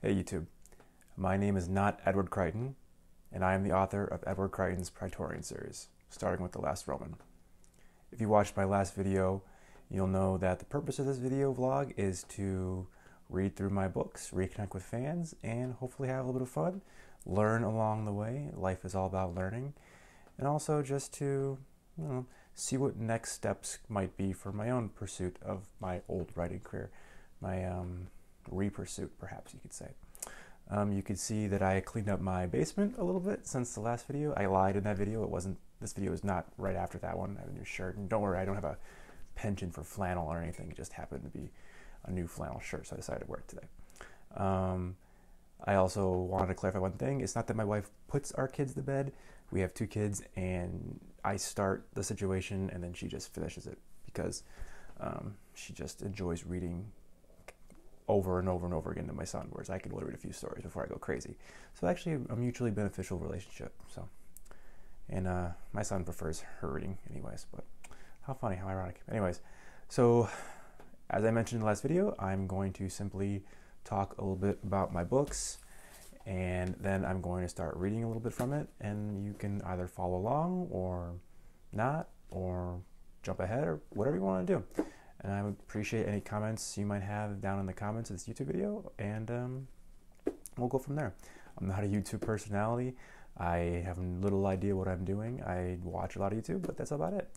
Hey YouTube, my name is not Edward Crichton, and I am the author of Edward Crichton's Praetorian series, starting with The Last Roman. If you watched my last video, you'll know that the purpose of this video vlog is to read through my books, reconnect with fans, and hopefully have a little bit of fun, learn along the way. Life is all about learning, and also just to, see what next steps might be for my own pursuit of my old writing career, my re-pursuit, perhaps you could say. You could see that I cleaned up my basement a little bit since the last video. I lied in that video. This video is not right after that one. I have a new shirt, and don't worry, I don't have a penchant for flannel or anything. It just happened to be a new flannel shirt, so I decided to wear it today. I also wanted to clarify one thing. It's not that my wife puts our kids to bed. We have 2 kids, and I start the situation, and then she just finishes it because she just enjoys reading over and over and over again to my son, whereas I could only read a few stories before I go crazy. So actually a mutually beneficial relationship. And my son prefers her reading anyways, but how funny, how ironic. Anyways, so as I mentioned in the last video, I'm going to simply talk a little bit about my books, and then I'm going to start reading a little bit from it, and you can either follow along or not, or jump ahead, or whatever you want to do. And I would appreciate any comments you might have down in the comments of this YouTube video, and we'll go from there. I'm not a YouTube personality. I have little idea what I'm doing. I watch a lot of YouTube, but that's about it.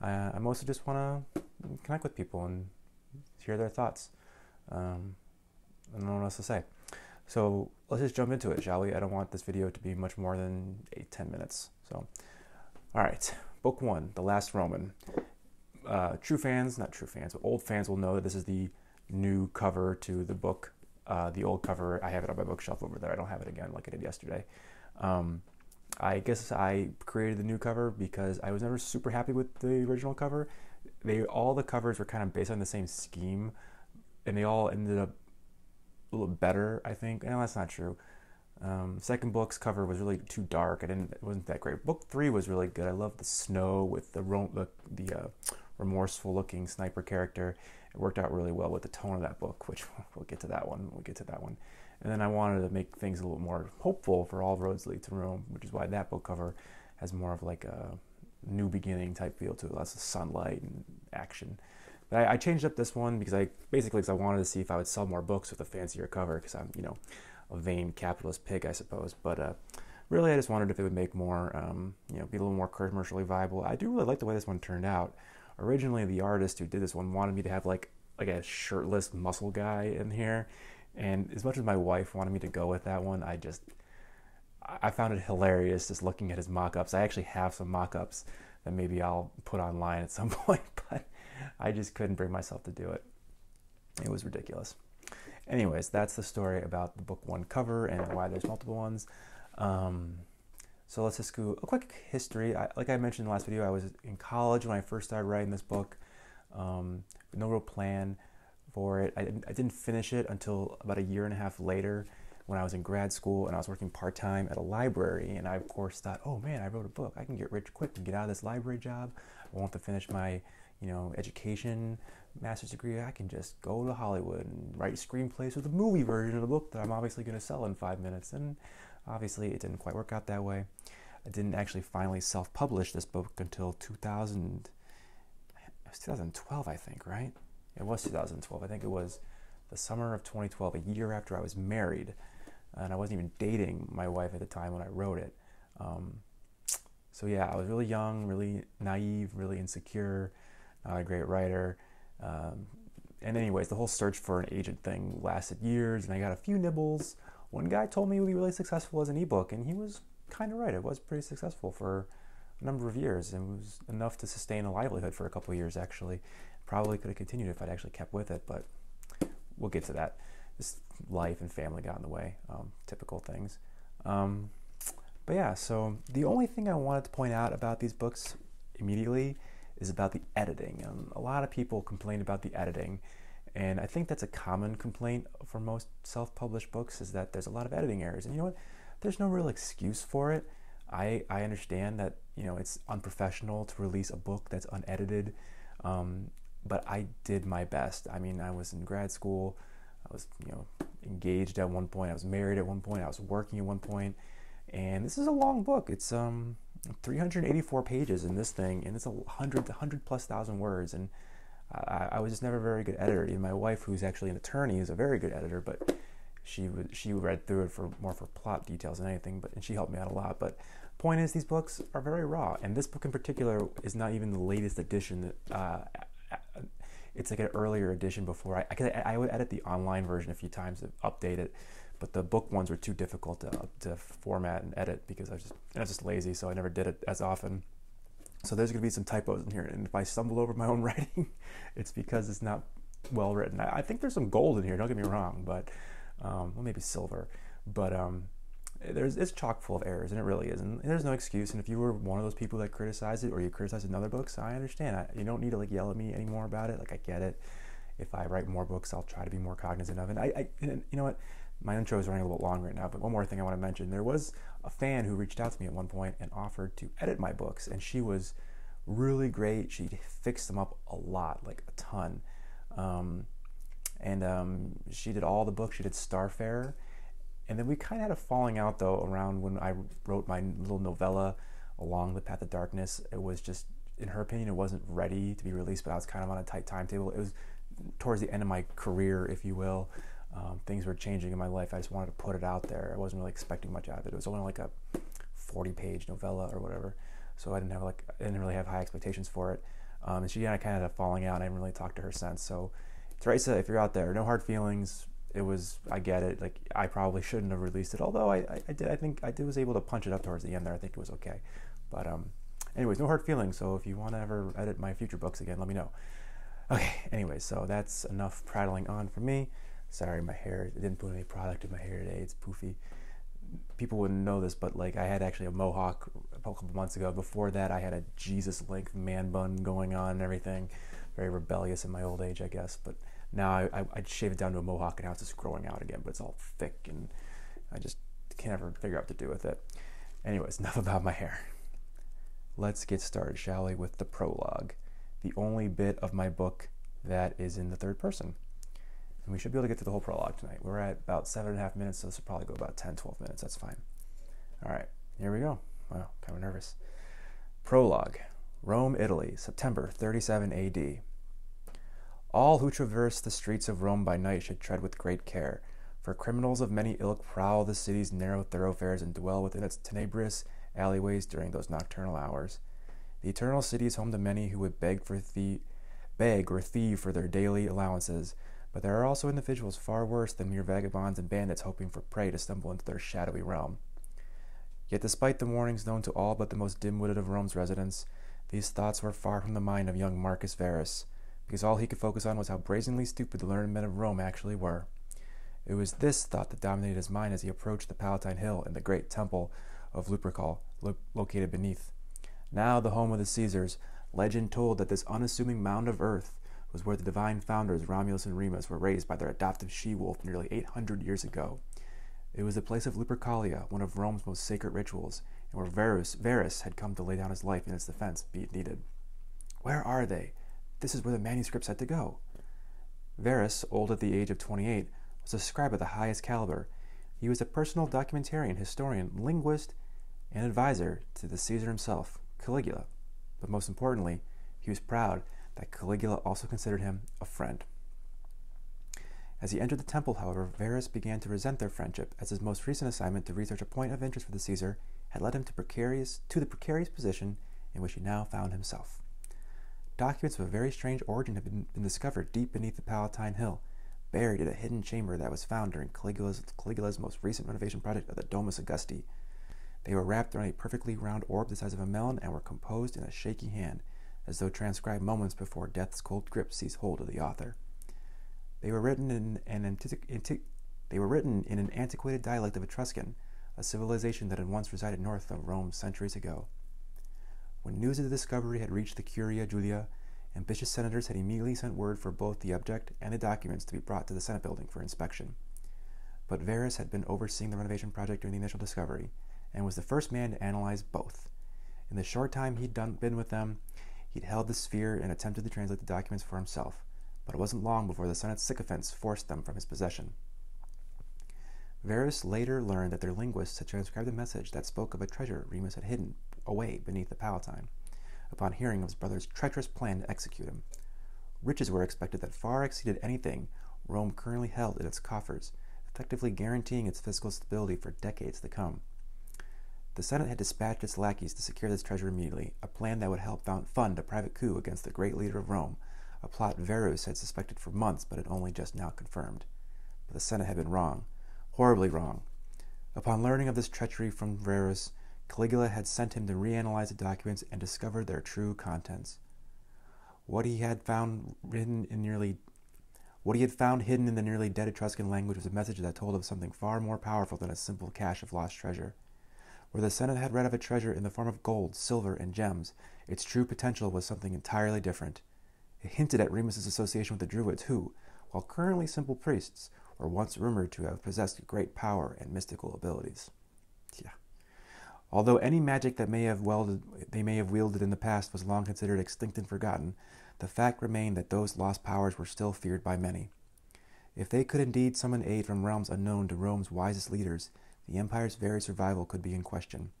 I mostly just want to connect with people and hear their thoughts. I don't know what else to say. So let's just jump into it, shall we? I don't want this video to be much more than 8-10 minutes. So, all right, Book 1, The Last Roman. Not true fans, but old fans will know that this is the new cover to the book. The old cover, I have it on my bookshelf over there. I don't have it again like I did yesterday. I guess I created the new cover because I was never super happy with the original cover. All the covers were kind of based on the same scheme, and they all ended up a little better, I think. No, that's not true. Second book's cover was really too dark. It wasn't that great. Book 3 was really good. I loved the snow with the remorseful looking sniper character. It worked out really well with the tone of that book, which we'll get to that one. And then I wanted to make things a little more hopeful for All Roads Lead to Rome, which is why that book cover has more of like a new beginning type feel to it, lots of sunlight and action. But I changed up this one because I wanted to see if I would sell more books with a fancier cover, because I'm, a vain capitalist pig, I suppose. But really, I just wondered if it would make more, be a little more commercially viable. I do really like the way this one turned out. Originally, the artist who did this one wanted me to have like a shirtless muscle guy in here, and as much as my wife wanted me to go with that one, I found it hilarious just looking at his mock-ups. I actually have some mock-ups that maybe I'll put online at some point, but I just couldn't bring myself to do it. It was ridiculous. Anyways, that's the story about the book 1 cover and why there's multiple ones. So let's just go a quick history. Like I mentioned in the last video, I was in college when I first started writing this book. No real plan for it. I didn't finish it until about a year and a half later when I was in grad school, and I was working part-time at a library. And I, of course, thought, oh man, I wrote a book. I can get rich quick and get out of this library job. I won't have to finish my education, master's degree. I can just go to Hollywood and write screenplays with a movie version of the book that I'm obviously going to sell in 5 minutes. And obviously, it didn't quite work out that way. I didn't actually finally self-publish this book until 2012, I think, right? It was 2012. I think it was the summer of 2012, a year after I was married. And I wasn't even dating my wife at the time when I wrote it. So yeah, I was really young, really naive, really insecure, not a great writer. And anyways, the whole search for an agent thing lasted years, and I got a few nibbles. One guy told me it would be really successful as an ebook, and he was kind of right. It was pretty successful for a number of years. It was enough to sustain a livelihood for a couple of years, actually. Probably could have continued if I'd actually kept with it, but we'll get to that. Just life and family got in the way, typical things. But yeah, so the only thing I wanted to point out about these books immediately is about the editing. A lot of people complain about the editing, and I think that's a common complaint for most self-published books, is that there's a lot of editing errors. And you know what? There's no real excuse for it. I understand that it's unprofessional to release a book that's unedited, but I did my best. I mean, I was in grad school. I was engaged at one point, I was married at one point, I was working at one point, and this is a long book. It's 384 pages in this thing, and it's 100 plus thousand words, and I was just never a very good editor. Even my wife, who's actually an attorney, is a very good editor, but she read through it more for plot details than anything, and she helped me out a lot. But point is, these books are very raw, and this book in particular is not even the latest edition. It's like an earlier edition before. I would edit the online version a few times to update it, but the book ones were too difficult to format and edit because I was just lazy, so I never did it as often. So there's going to be some typos in here, and if I stumble over my own writing, it's because it's not well written. I think there's some gold in here, don't get me wrong, but well, maybe silver, but it's chock full of errors, and it really is, and there's no excuse. And if you were one of those people that criticized it, or you criticized another books, I understand. You don't need to yell at me anymore about it. I get it. If I write more books, I'll try to be more cognizant of it. And you know what? My intro is running a little bit long right now, but one more thing I want to mention. There was a fan who reached out to me at one point and offered to edit my books, and she was really great. She fixed them up a lot, like a ton. She did all the books. She did Starfarer. And then we kind of had a falling out, though, around when I wrote my little novella, Along the Path of Darkness. It was just, in her opinion, it wasn't ready to be released, but I was kind of on a tight timetable. It was towards the end of my career, if you will. Things were changing in my life. I just wanted to put it out there. I wasn't really expecting much out of it. It was only like a 40-page novella or whatever, so I didn't really have high expectations for it. And she and I kind of had a falling out, and I haven't really talked to her since. So, Teresa, if you're out there, no hard feelings. I get it. Like, I probably shouldn't have released it, although I was able to punch it up towards the end there. I think it was okay. But anyways, no hard feelings. So if you want to ever edit my future books again, let me know. Okay, anyways, so that's enough prattling on for me. Sorry, my hair, I didn't put any product in my hair today. It's poofy. People wouldn't know this, but I had actually a mohawk a couple months ago. Before that, I had a Jesus-length man bun going on and everything. Very rebellious in my old age, I guess. But now I'd shave it down to a mohawk, and now it's just growing out again, but it's all thick, and I just can't ever figure out what to do with it. Anyways, enough about my hair. Let's get started, shall we, with the prologue, the only bit of my book that is in the third person. And we should be able to get through the whole prologue tonight. We're at about 7.5 minutes, so this will probably go about 10, 12 minutes. That's fine. All right, here we go. Wow, kind of nervous. Prologue. Rome, Italy, September 37 AD. All who traverse the streets of Rome by night should tread with great care, for criminals of many ilk prowl the city's narrow thoroughfares and dwell within its tenebrous alleyways during those nocturnal hours. The eternal city is home to many who would beg or thieve for their daily allowances, but there are also individuals far worse than mere vagabonds and bandits hoping for prey to stumble into their shadowy realm. Yet despite the warnings known to all but the most dim-witted of Rome's residents, these thoughts were far from the mind of young Marcus Verus, because all he could focus on was how brazenly stupid the learned men of Rome actually were. It was this thought that dominated his mind as he approached the Palatine Hill and the great temple of Lupercal, located beneath. Now the home of the Caesars, legend told that this unassuming mound of earth was where the divine founders Romulus and Remus were raised by their adoptive she-wolf nearly 800 years ago. It was the place of Lupercalia, one of Rome's most sacred rituals, and where Verus had come to lay down his life in its defense, be it needed. Where are they? This is where the manuscripts had to go. Verus, old at the age of 28, was a scribe of the highest caliber. He was a personal documentarian, historian, linguist, and advisor to the Caesar himself, Caligula. But most importantly, he was proud that Caligula also considered him a friend. As he entered the temple, however, Verus began to resent their friendship, as his most recent assignment to research a point of interest for the Caesar had led him to the precarious position in which he now found himself. Documents of a very strange origin had been discovered deep beneath the Palatine Hill, buried in a hidden chamber that was found during Caligula's most recent renovation project of the Domus Augusti. They were wrapped around a perfectly round orb the size of a melon and were composed in a shaky hand, as though transcribed moments before death's cold grip seized hold of the author. They were written in an antiquated dialect of Etruscan, a civilization that had once resided north of Rome centuries ago. When news of the discovery had reached the Curia Julia, ambitious senators had immediately sent word for both the object and the documents to be brought to the Senate building for inspection. But Verus had been overseeing the renovation project during the initial discovery, and was the first man to analyze both. In the short time he'd been with them, he'd held the sphere and attempted to translate the documents for himself, but it wasn't long before the Senate's sycophants forced them from his possession. Varus later learned that their linguists had transcribed a message that spoke of a treasure Remus had hidden away beneath the Palatine, upon hearing of his brother's treacherous plan to execute him. Riches were expected that far exceeded anything Rome currently held in its coffers, effectively guaranteeing its fiscal stability for decades to come. The Senate had dispatched its lackeys to secure this treasure immediately, a plan that would help fund a private coup against the great leader of Rome, a plot Varus had suspected for months but had only just now confirmed. But the Senate had been wrong, horribly wrong. Upon learning of this treachery from Varus, Caligula had sent him to reanalyze the documents and discover their true contents. What he had found hidden in the nearly dead Etruscan language was a message that told of something far more powerful than a simple cache of lost treasure. Where the Senate had read of a treasure in the form of gold, silver, and gems, its true potential was something entirely different. It hinted at Remus's association with the Druids who, while currently simple priests, were once rumored to have possessed great power and mystical abilities. Although any magic that they may have wielded in the past was long considered extinct and forgotten, the fact remained that those lost powers were still feared by many. If they could indeed summon aid from realms unknown to Rome's wisest leaders, the empire's very survival could be in question.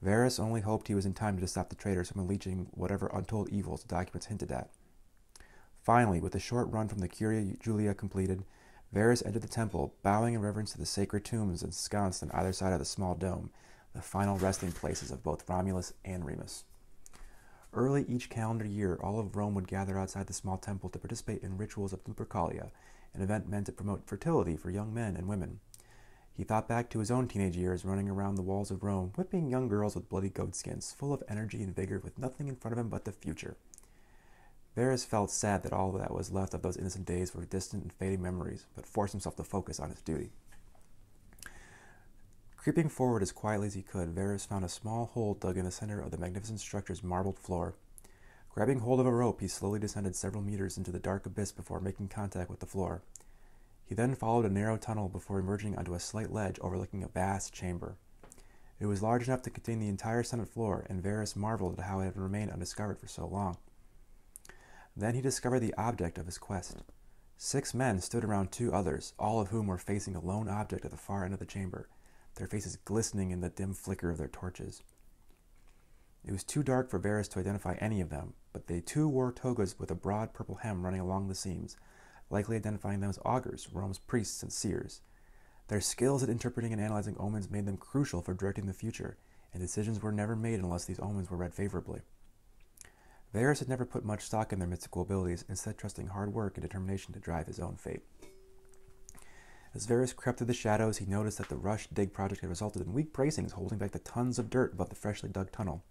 Varus only hoped he was in time to stop the traitors from unleashing whatever untold evils the documents hinted at. Finally, with a short run from the Curia Julia completed, Varus entered the temple, bowing in reverence to the sacred tombs ensconced on either side of the small dome, the final resting places of both Romulus and Remus. Early each calendar year, all of Rome would gather outside the small temple to participate in rituals of Lupercalia, an event meant to promote fertility for young men and women. He thought back to his own teenage years running around the walls of Rome, whipping young girls with bloody goatskins, full of energy and vigor, with nothing in front of him but the future. Varus felt sad that all that was left of those innocent days were distant and fading memories, but forced himself to focus on his duty. Creeping forward as quietly as he could, Varus found a small hole dug in the center of the magnificent structure's marbled floor. Grabbing hold of a rope, he slowly descended several meters into the dark abyss before making contact with the floor. He then followed a narrow tunnel before emerging onto a slight ledge overlooking a vast chamber. It was large enough to contain the entire Senate floor, and Varus marveled at how it had remained undiscovered for so long. Then he discovered the object of his quest. 6 men stood around 2 others, all of whom were facing a lone object at the far end of the chamber, their faces glistening in the dim flicker of their torches. It was too dark for Varus to identify any of them, but they too wore togas with a broad purple hem running along the seams, likely identifying them as augurs, Rome's priests and seers. Their skills at interpreting and analyzing omens made them crucial for directing the future, and decisions were never made unless these omens were read favorably. Varus had never put much stock in their mystical abilities, instead trusting hard work and determination to drive his own fate. As Varus crept through the shadows, he noticed that the rushed dig project had resulted in weak bracings holding back the tons of dirt above the freshly dug tunnel.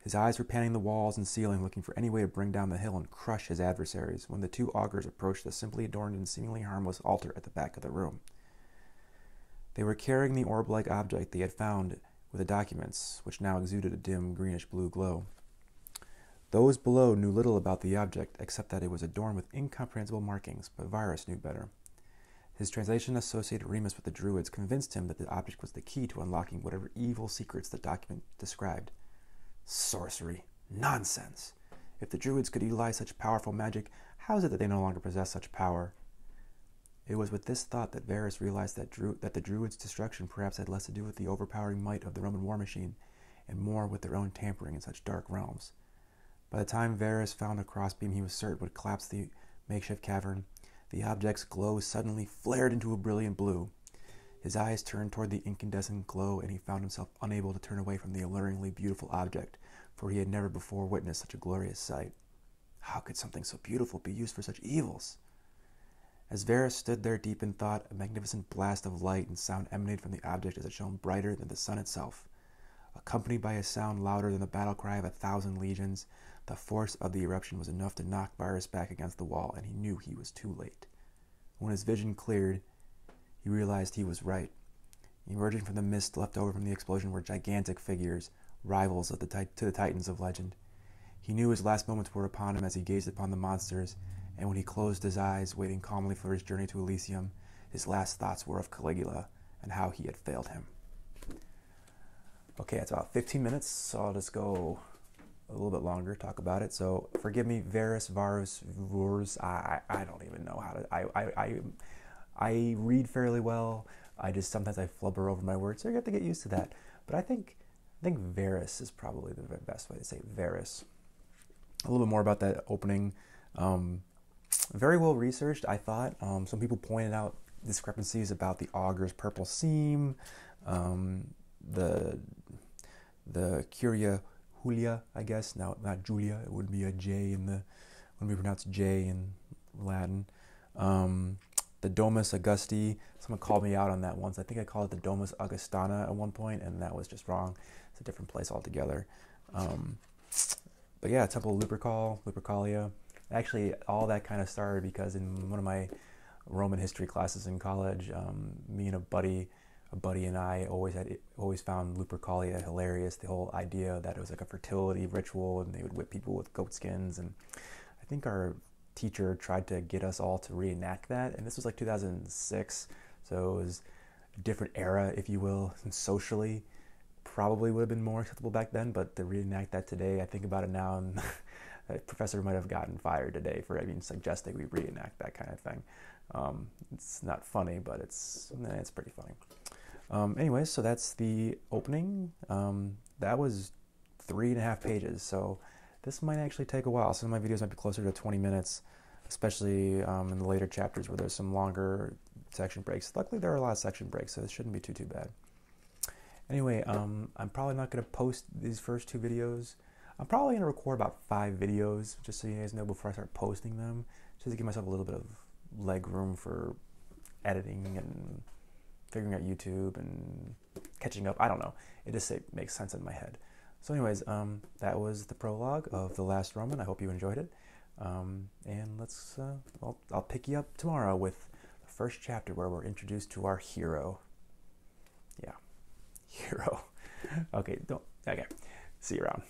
His eyes were panning the walls and ceiling, looking for any way to bring down the hill and crush his adversaries, when the 2 augurs approached the simply adorned and seemingly harmless altar at the back of the room. They were carrying the orb-like object they had found with the documents, which now exuded a dim greenish-blue glow. Those below knew little about the object, except that it was adorned with incomprehensible markings, but Varus knew better. His translation associated Remus with the Druids convinced him that the object was the key to unlocking whatever evil secrets the document described. Sorcery! Nonsense! If the Druids could utilize such powerful magic, how is it that they no longer possess such power? It was with this thought that Varus realized that the Druids' destruction perhaps had less to do with the overpowering might of the Roman war machine, and more with their own tampering in such dark realms. By the time Varus found a crossbeam he was certain would collapse the makeshift cavern, the object's glow suddenly flared into a brilliant blue. His eyes turned toward the incandescent glow, and he found himself unable to turn away from the alluringly beautiful object, for he had never before witnessed such a glorious sight. How could something so beautiful be used for such evils? As Varus stood there deep in thought, a magnificent blast of light and sound emanated from the object as it shone brighter than the sun itself. Accompanied by a sound louder than the battle cry of 1,000 legions, the force of the eruption was enough to knock Varus back against the wall, and he knew he was too late. When his vision cleared, he realized he was right. Emerging from the mist left over from the explosion were gigantic figures, rivals of to the titans of legend. He knew his last moments were upon him as he gazed upon the monsters, and when he closed his eyes, waiting calmly for his journey to Elysium, his last thoughts were of Caligula and how he had failed him. Okay, that's about 15 minutes, so I'll just go a little bit longer, talk about it. So forgive me, Varus, I don't even know how to, I read fairly well. Sometimes I flubber over my words, so you have to get used to that. But I think Varus is probably the best way to say Varus. A little bit more about that opening. Very well researched, I thought. Some people pointed out discrepancies about the auger's purple seam, the Curia Julia, I guess. Now, not Julia. It would be a J in the, when we pronounce J in Latin. The Domus Augusti. Someone called me out on that once. I think I called it the Domus Augustana at one point, and that was just wrong. It's a different place altogether. But yeah, Temple of Lupercalia. Actually, all that kind of started because in one of my Roman history classes in college, me and a buddy and I always found Lupercalia hilarious. The whole idea that it was like a fertility ritual, and they would whip people with goat skins. And I think our teacher tried to get us all to reenact that, and this was like 2006, so it was a different era, if you will, and socially probably would have been more acceptable back then. But to reenact that today, I think about it now, and a professor might have gotten fired today for even suggesting we reenact that kind of thing. It's not funny, but it's pretty funny. Anyways, so that's the opening. That was 3.5 pages, so this might actually take a while. Some of my videos might be closer to 20 minutes, especially in the later chapters where there's some longer section breaks. Luckily, there are a lot of section breaks, so this shouldn't be too bad. Anyway, I'm probably not going to post these first 2 videos. I'm probably going to record about 5 videos, just so you guys know, before I start posting them, just to give myself a little bit of leg room for editing and figuring out YouTube and catching up. I don't know. It just makes sense in my head. So anyways, that was the prologue of The Last Roman. I hope you enjoyed it. And I'll pick you up tomorrow with the first chapter where we're introduced to our hero. Yeah, hero. Okay, see you around.